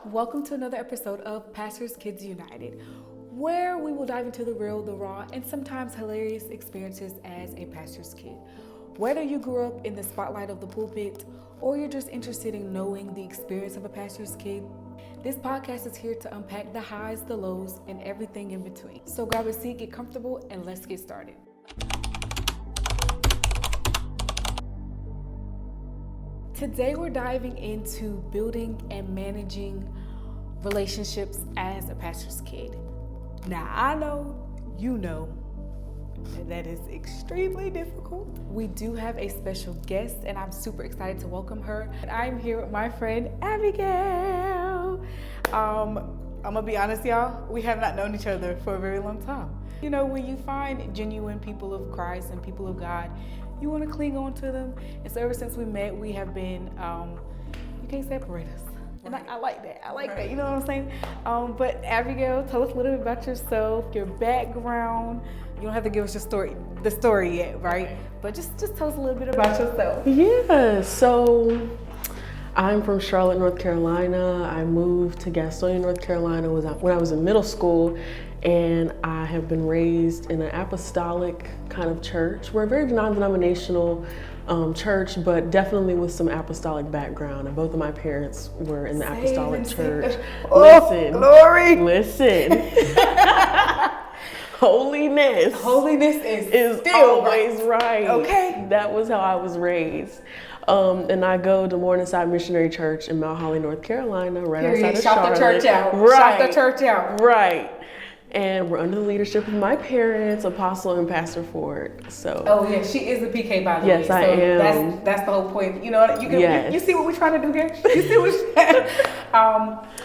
Welcome to another episode of Pastors Kids United, where we will dive into the real, the raw, and sometimes hilarious experiences as a pastor's kid. Whether you grew up in the spotlight of the pulpit or you're just interested in knowing the experience of a pastor's kid, this podcast is here to unpack the highs, the lows, and everything in between. So grab a seat, get comfortable, and let's get started. Today we're diving into building and managing relationships as a pastor's kid. Now I know, you know, that is extremely difficult. We do have a special guest and I'm super excited to welcome her. I'm here with my friend Abigail. I'm gonna be honest, y'all, we have not known each other for a very long time. You know, when you find genuine people of Christ and people of God, you want to cling on to them. And so ever since we met, we have been, you can't separate us. And I like that. I like that. You know what I'm saying? But Abigail, tell us a little bit about yourself, your background. You don't have to give us the story yet, right? But just tell us a little bit about yourself. Yeah, so I'm from Charlotte, North Carolina. I moved to Gastonia, North Carolina when I was in middle school, and I have been raised in an apostolic kind of church. We're a very non-denominational church, but definitely with some apostolic background. And both of my parents were in the apostolic church. Listen, glory. Listen. Holiness is still always right. Okay. That was how I was raised. And I go to Morningside Missionary Church in Mount Holly, North Carolina, right outside of Charlotte. Shout the church out. Right. Shout the church out. Right. And we're under the leadership of my parents, Apostle and Pastor Ford. So. Oh yeah, she is a PK by the way. Yes, I am. That's the whole point. You know, you see what we're trying to do here. You see what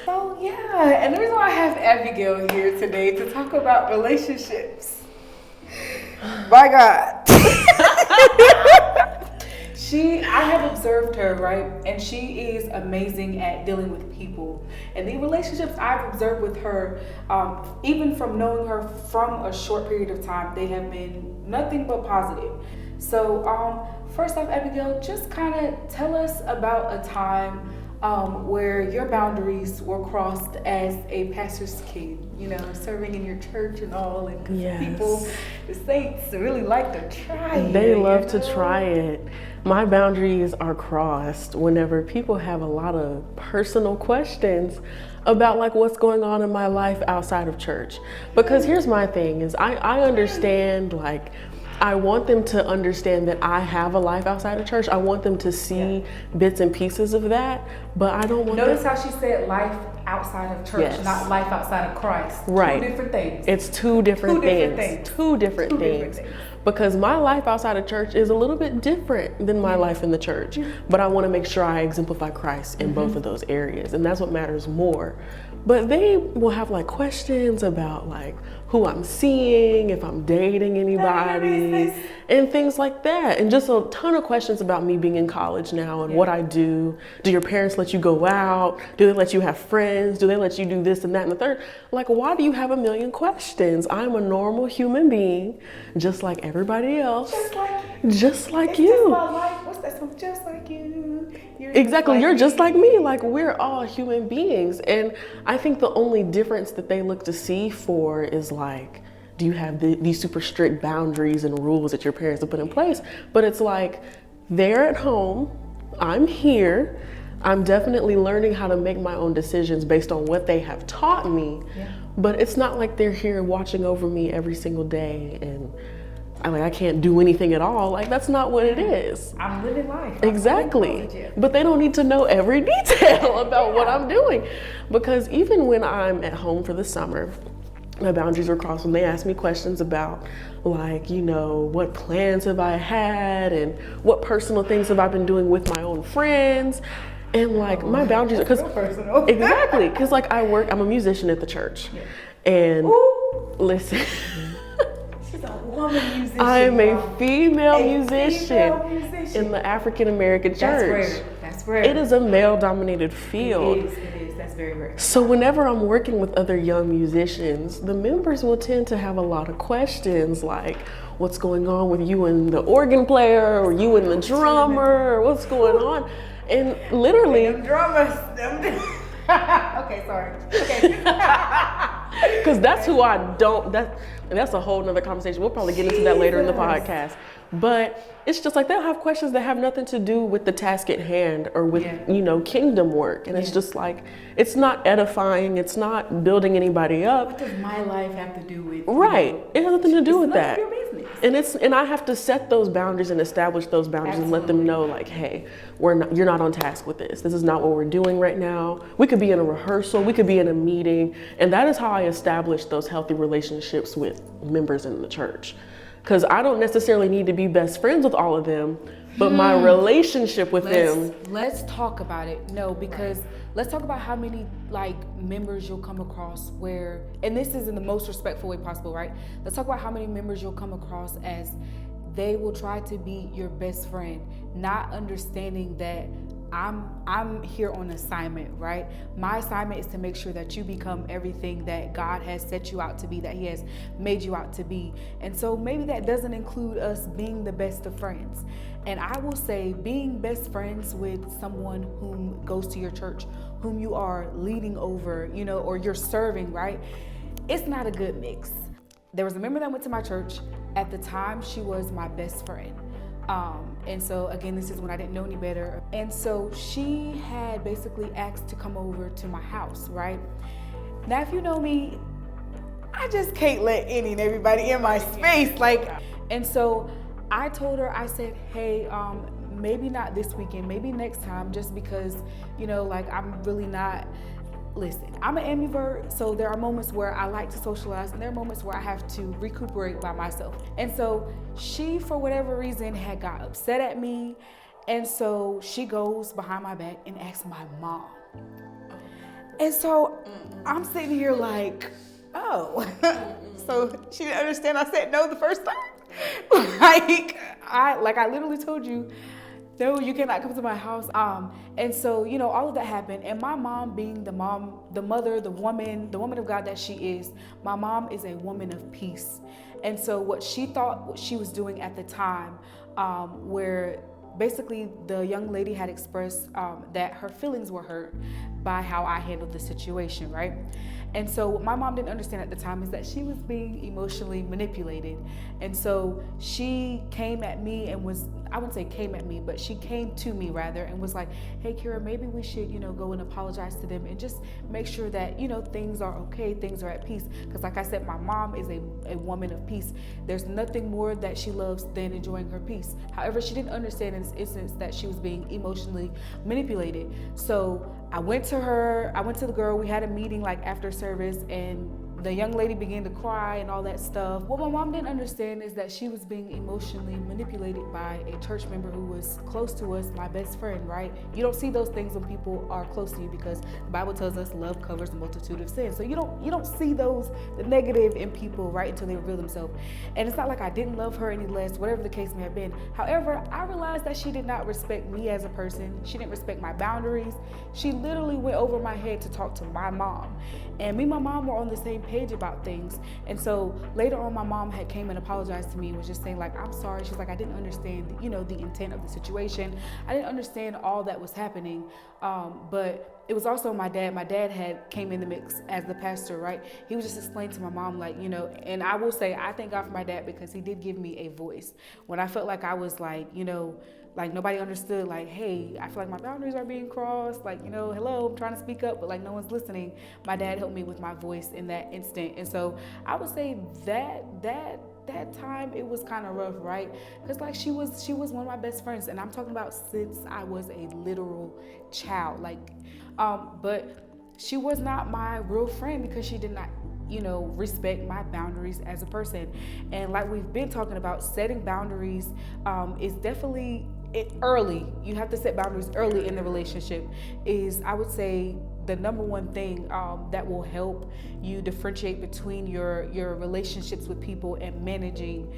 so yeah, and the reason why I have Abigail here today to talk about relationships. My God. I have observed her, right? And she is amazing at dealing with people. And the relationships I've observed with her, even from knowing her from a short period of time, they have been nothing but positive. So first off, Abigail, just kind of tell us about a time where your boundaries were crossed as a pastor's kid, you know, serving in your church and all, and yes. People, the saints really like to try it. They love to try it. My boundaries are crossed whenever people have a lot of personal questions about like what's going on in my life outside of church. Because here's my thing is I understand, like, I want them to understand that I have a life outside of church. I want them to see bits and pieces of that, but I don't want Notice how she said life outside of church, yes. not life outside of Christ. Right. Two different things. It's two different things. Two different things. Because my life outside of church is a little bit different than my life in the church. But I want to make sure I exemplify Christ in both of those areas. And that's what matters more. But they will have like questions about like who I'm seeing, if I'm dating anybody, and things like that. And just a ton of questions about me being in college now and what I do. Do your parents let you go out? Do they let you have friends? Do they let you do this and that and the third? Like, why do you have a million questions? I'm a normal human being, just like everybody else. Just like you. Just my life. What's that song? Just like you. Exactly, you're just like me. Like, we're all human beings. And I think the only difference that they look to see for is like, do you have these super strict boundaries and rules that your parents have put in place? But it's like, they're at home, I'm here, I'm definitely learning how to make my own decisions based on what they have taught me. Yeah. But it's not like they're here watching over me every single day and I can't do anything at all. Like, that's not what it is. I'm living life. Exactly. But they don't need to know every detail about what I'm doing. Because even when I'm at home for the summer, my boundaries were crossed when they asked me questions about, like, you know, what plans have I had and what personal things have I been doing with my own friends. And like, my boundaries are, because exactly, because like I'm a musician at the church. Yeah. And listen. I'm a female musician in the African American church. That's rare. It is a male dominated field. It is. That's very rare. So whenever I'm working with other young musicians, the members will tend to have a lot of questions like, what's going on with you and the organ player, or you and the drummer, or what's going on? And literally... Them drummers, okay, sorry. Okay. Because that's who I don't, that's a whole nother conversation. We'll probably get into that later in the podcast. But it's just like they'll have questions that have nothing to do with the task at hand or with, kingdom work. And it's just like, it's not edifying. It's not building anybody up. What does my life have to do with? Right. It has nothing to do with that. Your business. And I have to set those boundaries and establish those boundaries and let them know like, hey, you're not on task with this. This is not what we're doing right now. We could be in a rehearsal. We could be in a meeting. And that is how I establish those healthy relationships with members in the church. Because I don't necessarily need to be best friends with all of them, but my relationship with them. Let's talk about it. No, because let's talk about how many members you'll come across where, and this is in the most respectful way possible, right? Let's talk about how many members you'll come across as they will try to be your best friend, not understanding that I'm here on assignment, right? My assignment is to make sure that you become everything that God has set you out to be, that He has made you out to be. And so maybe that doesn't include us being the best of friends. And I will say being best friends with someone whom goes to your church, whom you are leading over, or you're serving, right? It's not a good mix. There was a member that went to my church. At the time, she was my best friend. And so again, this is when I didn't know any better. And so she had basically asked to come over to my house, right? Now, if you know me, I just can't let any and everybody in my space. And so I told her, I said, hey, maybe not this weekend, maybe next time, just because, I'm really not. Listen, I'm an ambivert, so there are moments where I like to socialize and there are moments where I have to recuperate by myself. And so she, for whatever reason, had got upset at me. And so she goes behind my back and asks my mom. And so I'm sitting here like, oh, so she didn't understand I said no the first time? I literally told you, no, you cannot come to my house. And so, all of that happened. And my mom being the mother, the woman of God that she is, my mom is a woman of peace. And so what she thought what she was doing at the time, where basically the young lady had expressed that her feelings were hurt by how I handled the situation, right? And so what my mom didn't understand at the time is that she was being emotionally manipulated. And so she came at me and I wouldn't say came at me, but she came to me rather and was like, hey, Kira, maybe we should, go and apologize to them and just make sure that, things are okay, things are at peace. Because like I said, my mom is a woman of peace. There's nothing more that she loves than enjoying her peace. However, she didn't understand in this instance that she was being emotionally manipulated. So I went to the girl, we had a meeting after service, and the young lady began to cry and all that stuff. What my mom didn't understand is that she was being emotionally manipulated by a church member who was close to us, my best friend, right? You don't see those things when people are close to you because the Bible tells us love covers a multitude of sins. So you don't see the negative in people, right, until they reveal themselves. And it's not like I didn't love her any less, whatever the case may have been. However, I realized that she did not respect me as a person. She didn't respect my boundaries. She literally went over my head to talk to my mom. And me and my mom were on the same page about things. And so later on, my mom had came and apologized to me and was just saying I'm sorry. She's like, I didn't understand, the intent of the situation. I didn't understand all that was happening. But it was also my dad. My dad had came in the mix as the pastor, right? He was just explaining to my mom, and I will say, I thank God for my dad because he did give me a voice. When I felt like I was nobody understood, hey, I feel like my boundaries are being crossed, hello, I'm trying to speak up, but no one's listening. My dad helped me with my voice in that instant. And so I would say that time it was kind of rough, right? Because she was one of my best friends, and I'm talking about since I was a literal child, but she was not my real friend because she did not respect my boundaries as a person. And like we've been talking about, setting boundaries is definitely early. You have to set boundaries early in the relationship is, I would say, the number one thing that will help you differentiate between your relationships with people and managing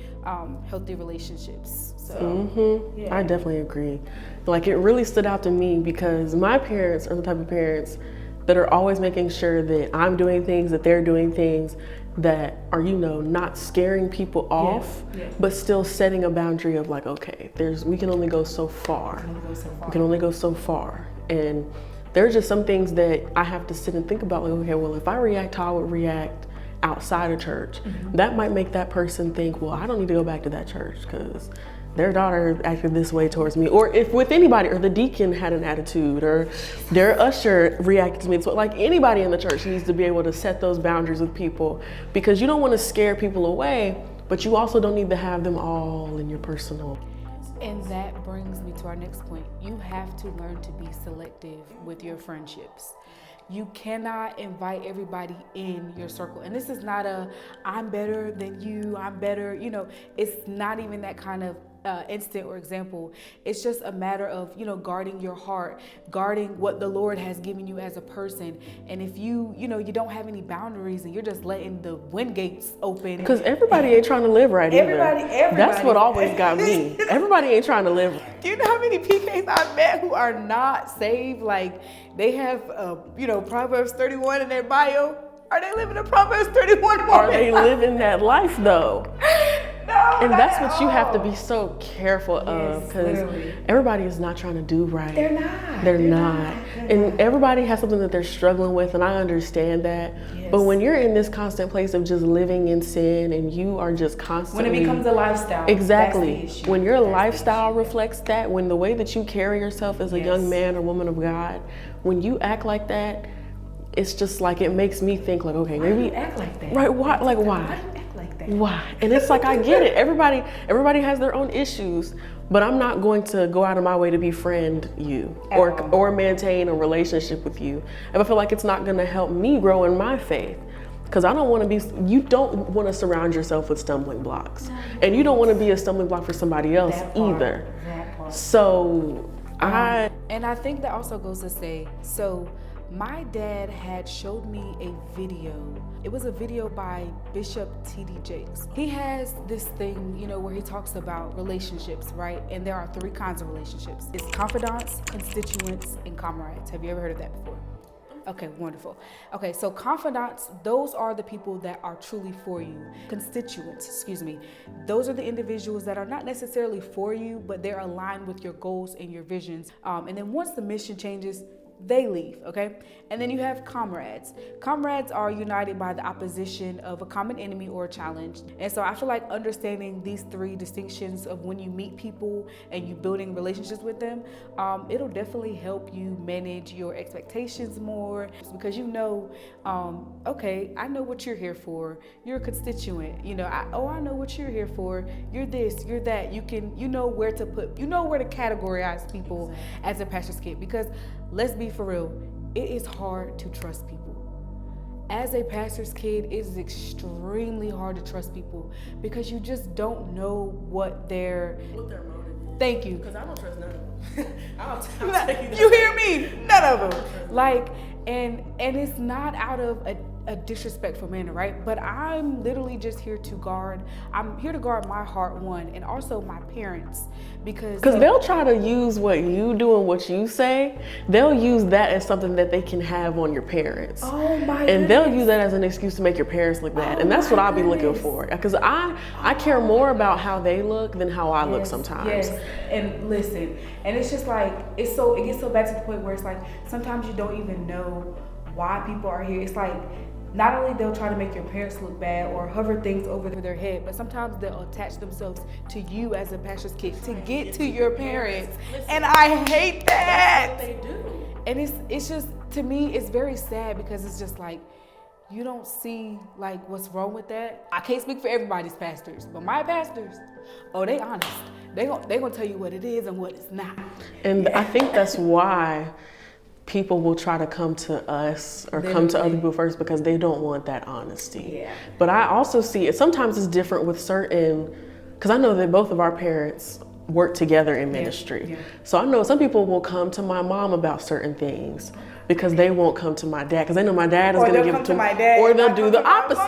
healthy relationships. So yeah. I definitely agree. It really stood out to me because my parents are the type of parents that are always making sure that I'm doing things, that they're doing things that are, not scaring people off, but still setting a boundary of like, okay, we can only go so far. We can only go so far. And there are just some things that I have to sit and think about, like, okay, well, if I react how I would react outside of church, that might make that person think, well, I don't need to go back to that church because their daughter acted this way towards me. Or if with anybody, or the deacon had an attitude, or their usher reacted to me. So like anybody in the church needs to be able to set those boundaries with people, because you don't want to scare people away, but you also don't need to have them all in your personal. And that brings me to our next point. You have to learn to be selective with your friendships. You cannot invite everybody in your circle. And this is not I'm better than you, I'm better, it's not even that kind of instant or example. It's just a matter of, guarding your heart, guarding what the Lord has given you as a person. And if you don't have any boundaries and you're just letting the wind gates open. Because everybody ain't trying to live right everybody. That's what always got me. Everybody ain't trying to live right. Do you know how many PKs I've met who are not saved? Like they have, Proverbs 31 in their bio. Are they living a Proverbs 31 moment? Are they living that life though? No, and that's what you have to be so careful of, because everybody is not trying to do right. They're not. And everybody has something that they're struggling with, and I understand that. Yes. But when you're in this constant place of just living in sin, and you are just constantly... When it becomes a lifestyle. Exactly. When your lifestyle reflects that, when the way that you carry yourself as a young man or woman of God, when you act like that, it's just like, it makes me think like, okay, maybe... Why do you act like that? Right, why? Like, why? Why? And it's like, I get it. Everybody has their own issues, but I'm not going to go out of my way to befriend you or maintain a relationship with you if I feel like it's not going to help me grow in my faith. Because I don't want to be, you don't want to surround yourself with stumbling blocks. And you don't want to be a stumbling block for somebody else either. So and I think that also goes to say, so my dad had showed me a video. It was a video by Bishop T.D. Jakes. He has this thing, where he talks about relationships, right? And there are 3 kinds of relationships. It's confidants, constituents, and comrades. Have you ever heard of that before? Okay, wonderful. Okay, so confidants, those are the people that are truly for you. Constituents, those are the individuals that are not necessarily for you, but they're aligned with your goals and your visions. And then once the mission changes, they leave, okay? And then you have comrades. Comrades are united by the opposition of a common enemy or a challenge. And so I feel like understanding these 3 distinctions of when you meet people and you building relationships with them, it'll definitely help you manage your expectations more, because okay, I know what you're here for. You're a constituent. I know what you're here for. You're this, you're that. You know where to categorize people as a pastor's kid, because let's be for real, it is hard to trust people. As a pastor's kid, it is extremely hard to trust people because you just don't know what their motive is. Thank you. Because I don't trust none of them. I'll tell you. You hear me? None of them. And it's not out of a disrespectful manner, right? But I'm literally just here to guard. I'm here to guard my heart, one, and also my parents, because they'll try to use what you do and what you say. They'll use that as something that they can have on your parents. Oh my! And they'll use that as an excuse to make your parents look bad. And that's what I'll be looking for, because I care more about how they look than how I look sometimes. Yes. And listen, and it's just like it gets so bad to the point where it's like sometimes you don't even know why people are here. It's like, not only they'll try to make your parents look bad or hover things over their head, but sometimes they'll attach themselves to you as a pastor's kid to get to your parents. And I hate that. That's what they do. And it's just, to me, it's very sad, because it's just like, you don't see like what's wrong with that. I can't speak for everybody's pastors, but my pastors, they honest. They gonna tell you what it is and what it's not. And I think that's why people will try to come to us or come to other people first, because they don't want that honesty. Yeah. But I also see it, sometimes it's different with certain, because I know that both of our parents work together in ministry. Yeah. So I know some people will come to my mom about certain things because they won't come to my dad, because they know my dad is going to give it to my dad, or they'll do the opposite.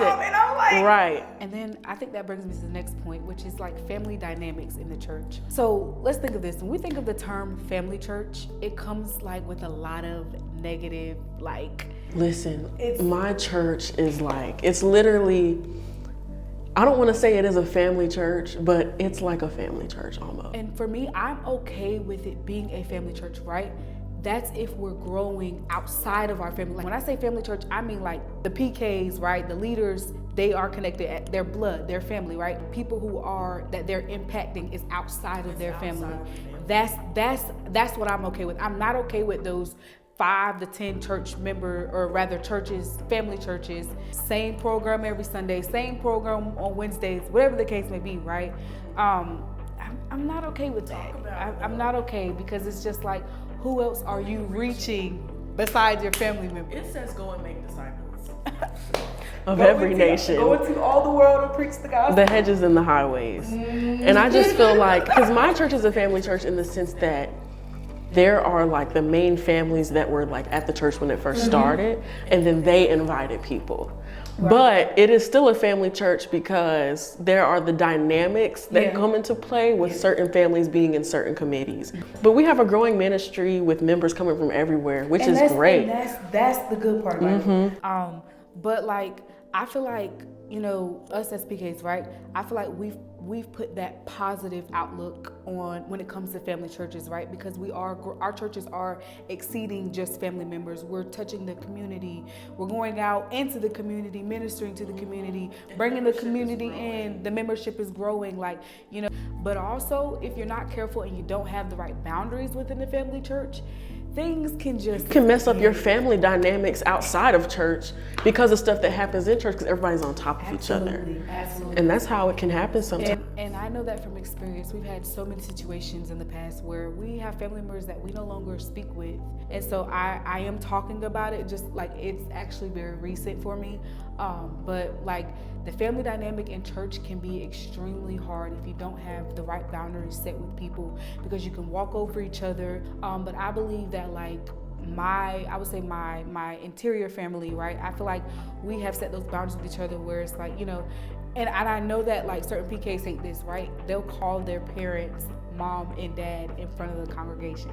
like, right. And then I think that brings me to the next point, which is like family dynamics in the church. So let's think of this. When we think of the term family church, it comes like with a lot of negative, like. Listen, my church is like, it's literally, I don't want to say it is a family church, but it's like a family church almost. And for me, I'm okay with it being a family church, right? That's if we're growing outside of our family. Like when I say family church, I mean like the PKs, right? The leaders, they are connected at their blood, their family, right? People who are, that they're impacting is outside of their family. That's what I'm okay with. I'm not okay with those 5 to 10 church member, or rather churches, family churches, same program every Sunday, same program on Wednesdays, whatever the case may be, right? I'm not okay with that. I'm not okay, because it's just like, who else are you reaching besides your family members? It says go and make disciples of every nation. Go into all the world and preach the gospel. The hedges and the highways. And I just feel like, because my church is a family church in the sense that there are like the main families that were like at the church when it first started, and then they invited people. Right. But it is still a family church because there are the dynamics that come into play with certain families being in certain committees. But we have a growing ministry with members coming from everywhere, which is great. And that's the good part about it. But like, I feel like, you know, us as PKs, right? I feel like we've put that positive outlook on when it comes to family churches, right? Because our churches are exceeding just family members. We're touching the community. We're going out into the community, ministering to the community, bringing the community in. The membership is growing, like, you know. But also, if you're not careful and you don't have the right boundaries within the family church, things can mess up your family dynamics outside of church because of stuff that happens in church, because everybody's on top of each other. Absolutely. And that's how it can happen sometimes. And I know that from experience. We've had so many situations in the past where we have family members that we no longer speak with. And so I am talking about it, just like it's actually very recent for me. But like the family dynamic in church can be extremely hard if you don't have the right boundaries set with people, because you can walk over each other. But I believe that like I would say my interior family, right? I feel like we have set those boundaries with each other where it's like, you know, and I know that like certain PKs hate this, right? They'll call their parents mom and dad in front of the congregation.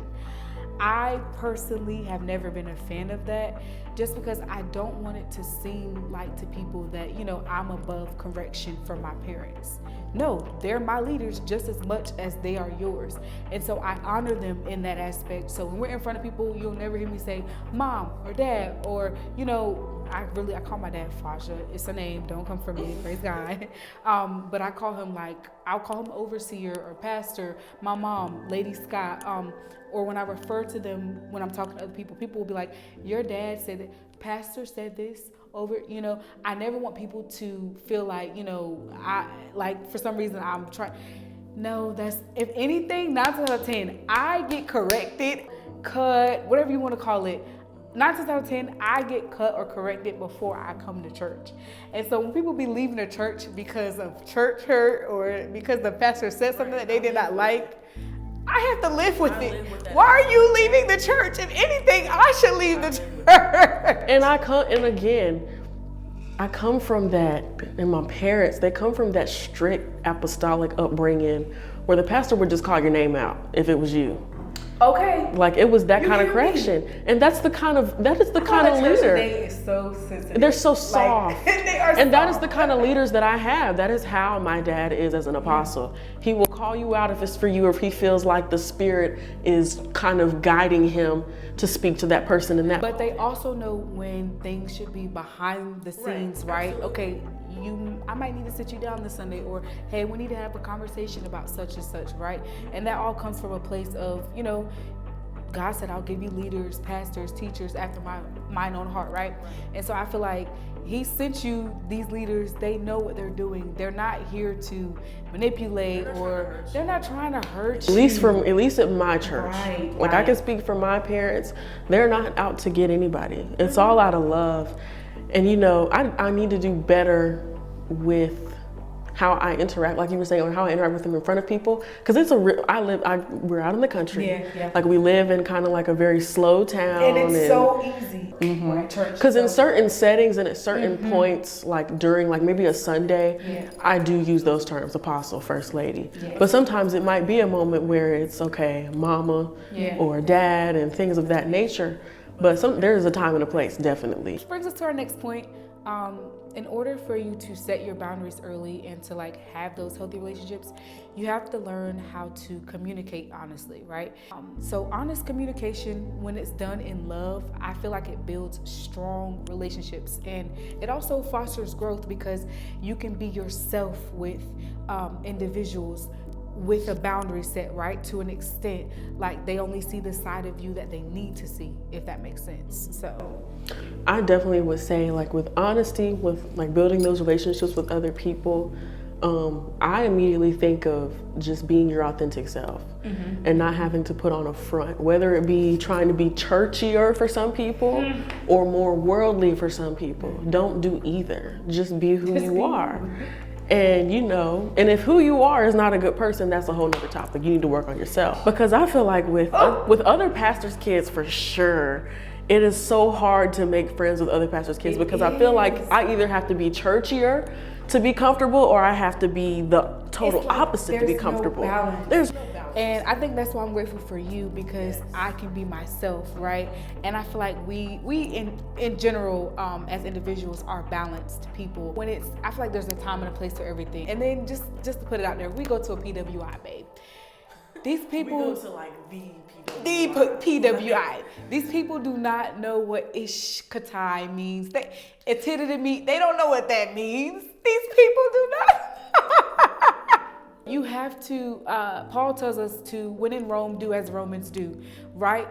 I personally have never been a fan of that, just because I don't want it to seem like to people that, you know, I'm above correction from my parents. No, they're my leaders just as much as they are yours. And so I honor them in that aspect. So when we're in front of people, you'll never hear me say mom or dad, or, you know, I call my dad Fasha. It's a name, don't come for me, praise God. But I call him I'll call him overseer or pastor, my mom, Lady Scott. Or when I refer to them, when I'm talking to other people, people will be like, your dad said that, pastor said this over, you know. I never want people to feel like, you know, for some reason I'm trying. No, if anything, 9 times out of 10, I get corrected, cut, whatever you want to call it. 9 times out of 10, I get cut or corrected before I come to church. And so when people be leaving the church because of church hurt or because the pastor said something that they did not like, I have to live with it. Why are you leaving the church? If anything, I should leave the church. And I come from that, and my parents, they come from that strict apostolic upbringing where the pastor would just call your name out if it was you. Okay. Like it was that kind of correction. And that is the kind of leader. Today is so sensitive. They're so soft. They are and that is the kind of leaders that I have. That is how my dad is as an apostle. He will call you out if it's for you, or if he feels like the Spirit is kind of guiding him to speak to that person in that. But they also know when things should be behind the scenes, right? Okay, I might need to sit you down this Sunday, or hey, we need to have a conversation about such and such, right? And that all comes from a place of, you know, God said, I'll give you leaders, pastors, teachers after mine own heart, right? And so I feel like he sent you these leaders. They know what they're doing. They're not here to manipulate, or they're not trying to hurt you. At least at my church. Right, like I can speak for my parents. They're not out to get anybody. It's all out of love. And you know, I need to do better with how I interact, like you were saying, or how I interact with them in front of people. Because it's we're out in the country. Yeah. Like we live in kind of like a very slow town. And it's so easy. Because in certain settings and at certain points, like during like maybe a Sunday, I do use those terms, apostle, first lady. But sometimes it might be a moment where it's okay, mama or dad and things of that nature. But there's a time and a place, definitely. Which brings us to our next point. In order for you to set your boundaries early and to like have those healthy relationships, you have to learn how to communicate honestly, right? So honest communication, when it's done in love, I feel like it builds strong relationships, and it also fosters growth because you can be yourself with individuals with a boundary set, right? To an extent, like they only see the side of you that they need to see, if that makes sense. So I definitely would say, like, with honesty, with like building those relationships with other people, I immediately think of just being your authentic self and not having to put on a front, whether it be trying to be churchier for some people or more worldly for some people. Don't do either. Just be who you are. And and if who you are is not a good person, that's a whole nother topic. You need to work on yourself. Because I feel like with other pastors' kids, for sure, it is so hard to make friends with other pastors' kids because I feel like I either have to be churchier to be comfortable or I have to be the total opposite to be comfortable. There's no balance. And I think that's why I'm grateful for you, because I can be myself, right? And I feel like we in general, as individuals, are balanced people. I feel like there's a time and a place for everything. And then just to put it out there, we go to a PWI, babe. These people we go to like the PWI. These people do not know what ishkatai means. They don't know what that means. These people do not. You have to, Paul tells us to, when in Rome, do as Romans do, right?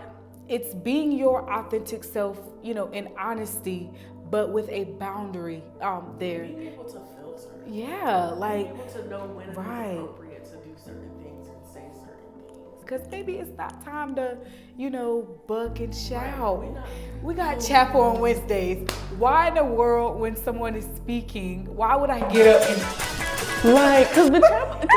It's being your authentic self, in honesty, but with a boundary there. Being able to filter. Yeah, like. Being able to know when it's appropriate to do certain things and say certain things. Because maybe it's not time to, buck and shout. We got chapel on Wednesdays. Why in the world, when someone is speaking, why would I get up and... Because the chapel,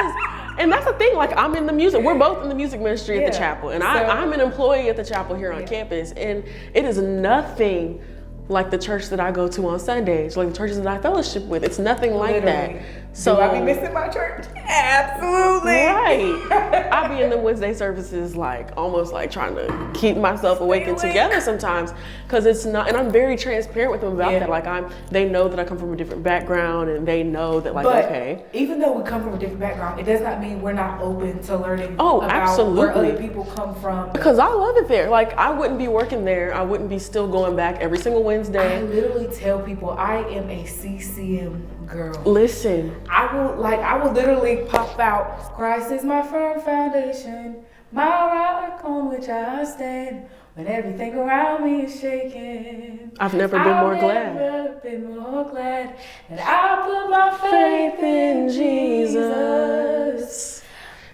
and that's the thing, like we're both in the music ministry at the chapel, and I'm an employee at the chapel here on campus, and it is nothing like the church that I go to on Sundays, like the churches that I fellowship with. It's nothing like that. So do I be missing my church? Absolutely. Right. I be in the Wednesday services like almost like trying to keep myself awake and together sometimes, because it's not, and I'm very transparent with them about that. Like they know that I come from a different background, and they know that okay. Even though we come from a different background, it does not mean we're not open to learning absolutely. Where other people come from. Because I love it there. Like I wouldn't be working there. I wouldn't be still going back every single Wednesday. I literally tell people I am a CCM girl. Listen. I will literally pop out, Christ is my firm foundation, my rock on which I stand, when everything around me is shaking. I've never been more glad that I put my faith in Jesus.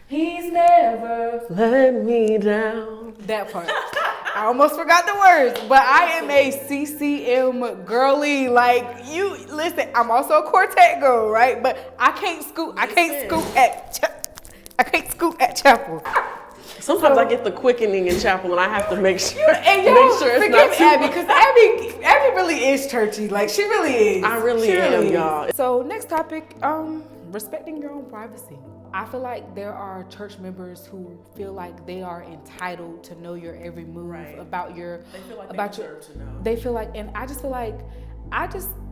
He's never let me down. That part. I almost forgot the words, but I am a CCM girly. Like you, listen. I'm also a quartet girl, right? But I can't scoot at chapel. Sometimes I get the quickening in chapel, and I have to make sure. Forgive Abby, because Abby really is churchy. Like she really is. I really am, y'all. So next topic, respecting your own privacy. I feel like there are church members who feel like they are entitled to know your every move about your. They feel like about they deserve to know. They feel like, and I just feel like,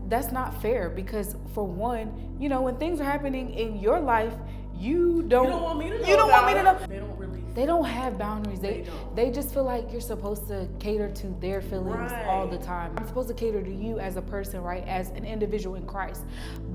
that's not fair, because for one, when things are happening in your life, you don't want me to know. They don't have boundaries. They just feel like you're supposed to cater to their feelings all the time. I'm supposed to cater to you as a person, right? As an individual in Christ.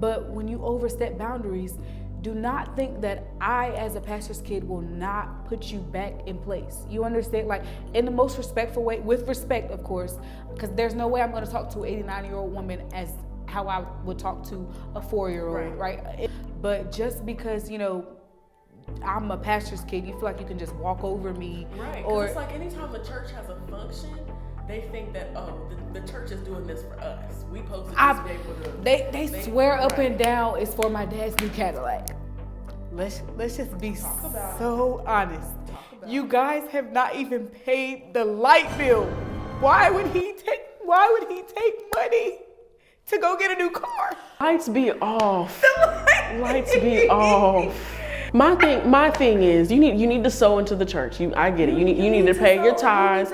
But when you overstep boundaries, do not think that I, as a pastor's kid, will not put you back in place. You understand? Like, in the most respectful way, with respect, of course, because there's no way I'm going to talk to an 89-year-old woman as how I would talk to a 4-year-old, right? But just because, I'm a pastor's kid, you feel like you can just walk over me. Right, or it's like anytime the church has a function, they think that, the church is doing this for us. We supposed to just be able to. They swear up and down it's for my dad's new Cadillac. Let's just be so honest. You guys have not even paid the light bill. Why would he take money to go get a new car? Lights be off. Lights be off. My thing is you need to sow into the church. I get it. You need to pay your tithes.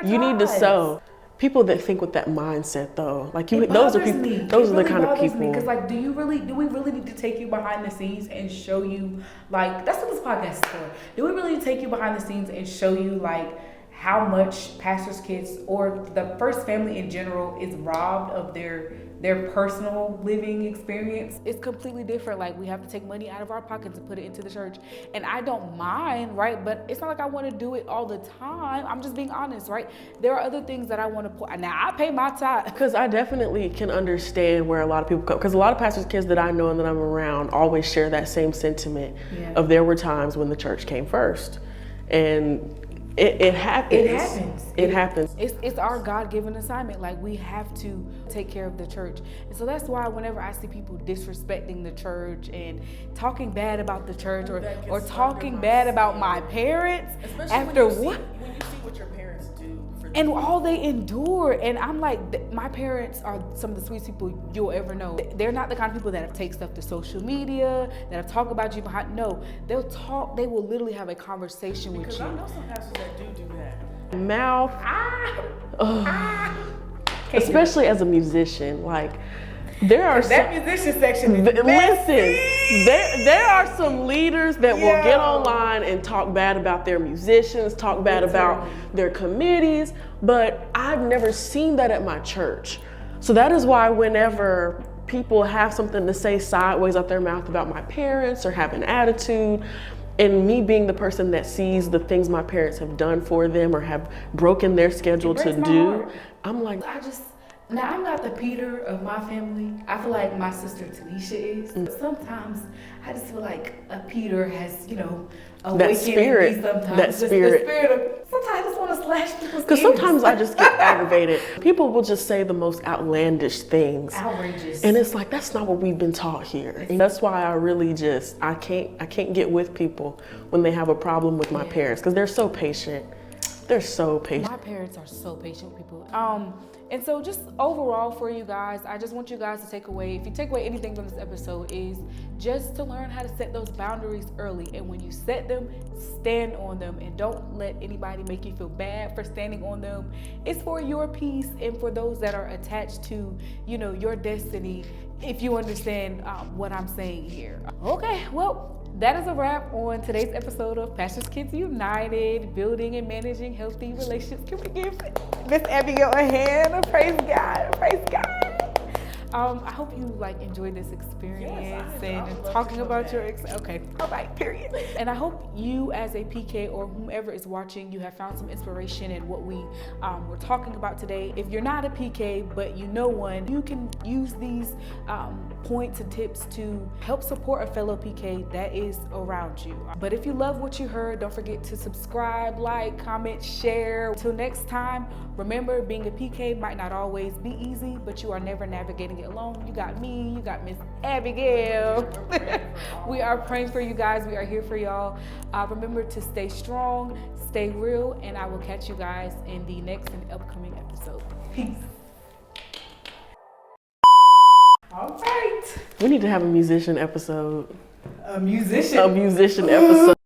You need to sow. People that think with that mindset though, like those are people. Those are the kind of people. Because like, do we really need to take you behind the scenes and show you, like, that's what this podcast is for. Do we really need to take you behind the scenes and show you like how much pastors' kids or the first family in general is robbed of their personal living experience? It's completely different. Like, we have to take money out of our pockets and put it into the church. And I don't mind, right? But it's not like I want to do it all the time. I'm just being honest, right? There are other things that I want to put. Now, I pay my tithe. Because I definitely can understand where a lot of people come. Because a lot of pastors' kids that I know and that I'm around always share that same sentiment of there were times when the church came first. And it happens. It happens. It's our God-given assignment. Like, we have to take care of the church. And so that's why whenever I see people disrespecting the church and talking bad about the church or talking bad about my parents, especially after when you what? see what your parents do for And all they endure. And I'm like, my parents are some of the sweetest people you'll ever know. They're not the kind of people that take stuff to social media, that talk about you behind. No, they will literally have a conversation with you. Because I know some pastors that do that. Mouth. Especially as a musician, like, there are musician section. Listen, there are some leaders that will get online and talk bad about their musicians, talk bad about their committees, but I've never seen that at my church. So that is why whenever people have something to say sideways out their mouth about my parents or have an attitude, and me being the person that sees the things my parents have done for them or have broken their schedule to do, I'm like, now, I'm not the Peter of my family. I feel like my sister Tanisha is. But sometimes I just feel like a Peter has, that spirit. The spirit of, sometimes I just want to slash people's ears. Because sometimes I just get aggravated. People will just say the most outlandish things. Outrageous. And it's like, that's not what we've been taught here. And that's why I really I can't get with people when they have a problem with my parents, because they're so patient. They're so patient. My parents are so patient with people. And so just overall for you guys, I just want you guys to take away, if you take away anything from this episode, is just to learn how to set those boundaries early. And when you set them, stand on them, and don't let anybody make you feel bad for standing on them. It's for your peace and for those that are attached to, your destiny, if you understand what I'm saying here. Okay, well, that is a wrap on today's episode of Pastors Kids United, building and managing healthy relationships. Can we give Miss Abigail a hand? Praise God, praise God. I hope you enjoyed this experience and talking about your okay, all right, period. And I hope you as a PK or whomever is watching, you have found some inspiration in what we were talking about today. If you're not a PK, but you know one, you can use these points and tips to help support a fellow PK that is around you. But if you love what you heard, don't forget to subscribe, like, comment, share. Until next time, remember, being a PK might not always be easy, but you are never navigating it alone. You got me, you got Miss Abigail. We are praying for you guys. We are here for y'all. Remember to stay strong, stay real, and I will catch you guys in the next and upcoming episode. Peace. All right. We need to have a musician episode. A musician? A musician episode.